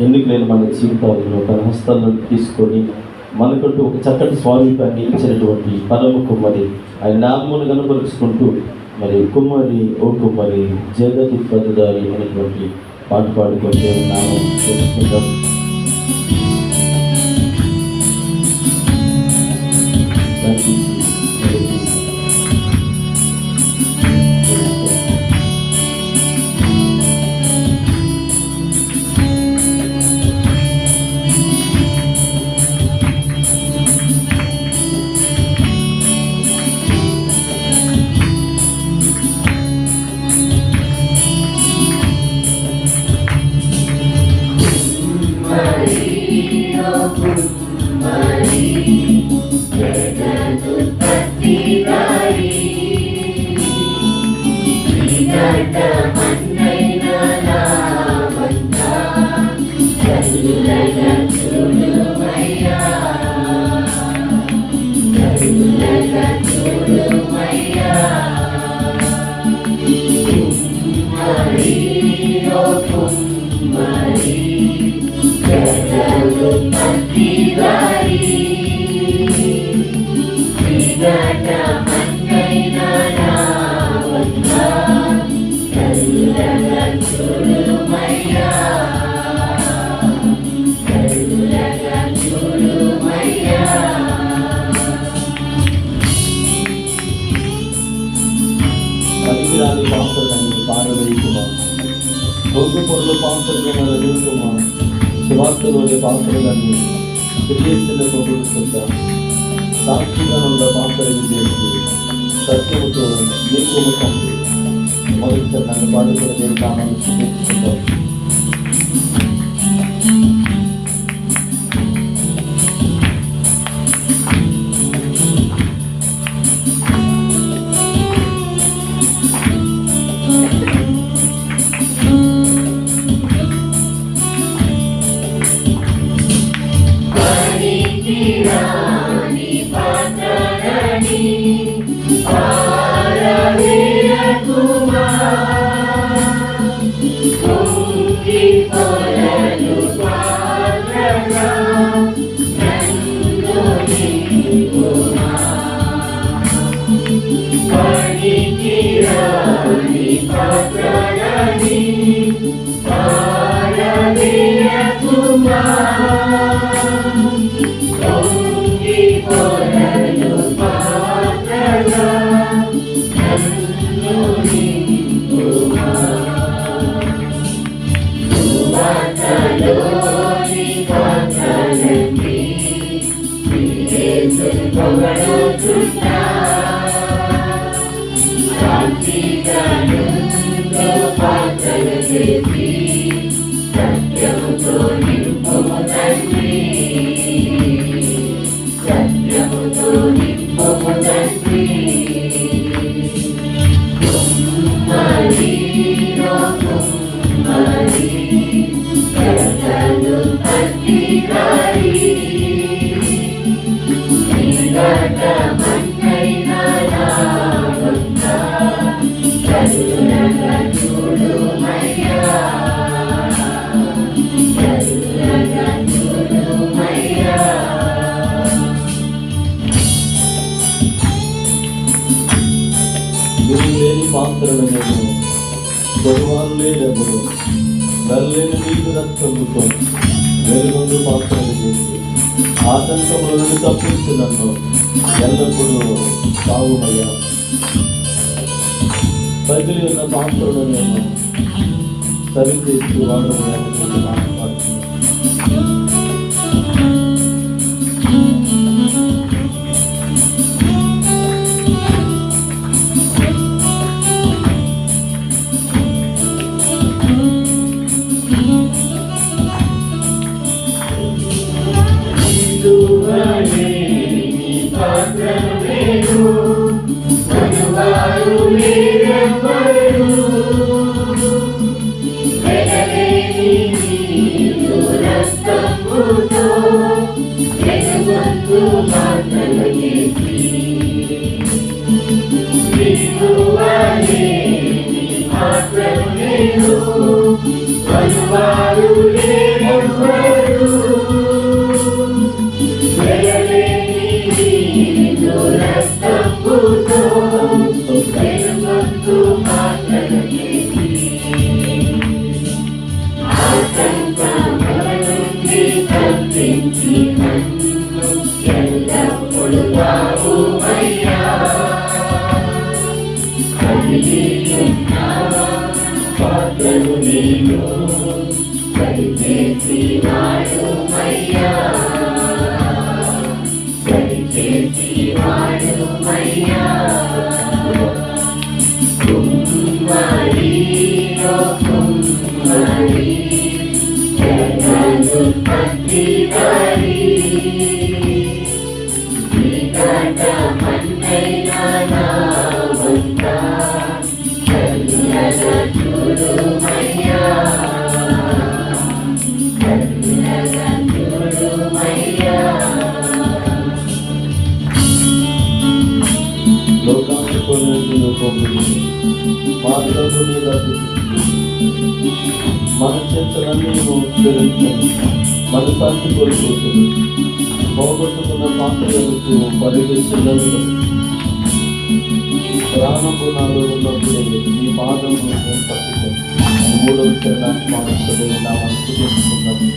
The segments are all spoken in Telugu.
ఎన్నికలైన మన జీవితాల్లో తన హస్తాలను తీసుకొని మనకంటూ ఒక చక్కటి స్వారూప్యాన్ని ఇచ్చినటువంటి పరమ కుమ్మరి ఆయన నామమును కనపరుచుకుంటూ మరి కుమ్మరి ఓ కుమ్మరి జగతి పదదారి అనేటువంటి పాట పాడుకుంటే నామం తెలుసుకుంటాం. పొరలు పాంతరుగా సువార్తలోని పాంతరుగాన్ని క్రియేస్తున్న కొడుకుంటా సాక్షిగా ఉన్న పాంతరుని చేసి సత్యముతో నీకుము తండ్రి మొదటి నన్ను పాడుకుని నేను కామాన్ని చూపించుకుంటాను. పాత్రను నేను గొడవలు లేనప్పుడు నల్లేని నీకు రక్తముతో వెలుగొందు పాత్రను చేసి ఆటంకముల నుండి తప్పించి నన్ను ఎల్లప్పుడూ సాగుమయ్యా. పగిలి ఉన్న పాత్రను నేను సరిచేసి వాడమని మాట్లాడుతున్నాను. మన చేతులన్నీ మన శాంతి కోల్పోతుంది. పోగొట్టుకున్న పాత్రలకు పరిగెత్తున్నది ప్రాణము నాలో ఉన్నప్పుడే ఈ పాదము నేను పట్టుకొని 3వ చరణాన్ని మానసుడే నా మనసు చేసుకున్నాను.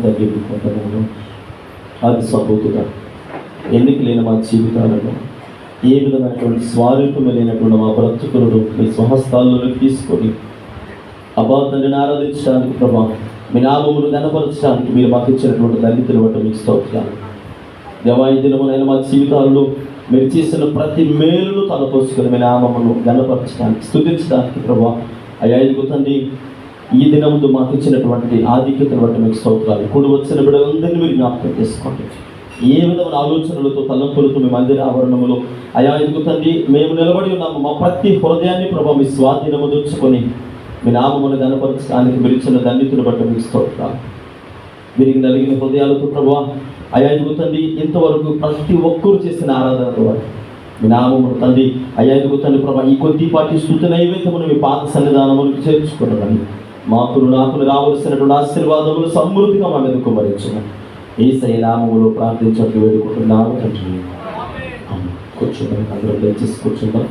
తగ్గిపోతున్నాను. అది సపోతుగా ఎన్నిక లేని మా జీవితాలను ఏ విధమైనటువంటి స్వారూప్యము లేనటువంటి మా బ్రతుకులను మీ స్వహస్తాల్లోకి తీసుకొని తండ్రిని ఆరాధించడానికి ప్రభా, మీ నామమును గణపరచడానికి మీరు మాకు ఇచ్చినటువంటి దళితులు బట్టి మీకు స్తోత్రాలు. దేవాయి దినమునైనా మా జీవితాల్లో మీరు చేసిన ప్రతి మేలును తలపోసుకొని మీ నామమును గణపరచడానికి స్తుతించడానికి ప్రభా, అయ్యా తండ్రి ఈ దినముందు మాకు ఇచ్చినటువంటి ఆధిక్యతను బట్టి మీకు స్తోత్రాలు. కూడి వచ్చిన బిడ్డలందరినీ మీరు జ్ఞాపకం చేసుకోండి. ఏ విధమైన ఆలోచనలతో తలంపులతో మీ మందిర ఆవరణములో అయా తండ్రి మేము నిలబడి ఉన్నాము. మా ప్రతి హృదయాన్ని ప్రభా మీ స్వాధీనము దోచుకొని మీ నామమును గణపరచడానికి మీరు ఇచ్చిన ధన్యతను బట్టి మీకు స్తోత్రాలు. వీరికి నలిగిన హృదయాలతో ప్రభా అయా తండ్రి ఇంతవరకు ప్రతి ఒక్కరు చేసిన ఆరాధన ద్వారా మీ నామమును తండ్రి అయా తండ్రి ప్రభా ఈ కొద్దిపాటి స్తుతి నైవేద్యమును మీ పాద సన్నిధానములకు చేర్చుకున్నారని నాకు రావలసినటువంటి ఆశీర్వాదములు సమృద్ధిగా మా మీద కుమ్మరించున్నాం. యేసయ్య నామములో ప్రార్థించట్లు వేడుకుంటున్నాము తండ్రి. కూర్చున్నాం, అందరం దయచేసి కూర్చుందాం.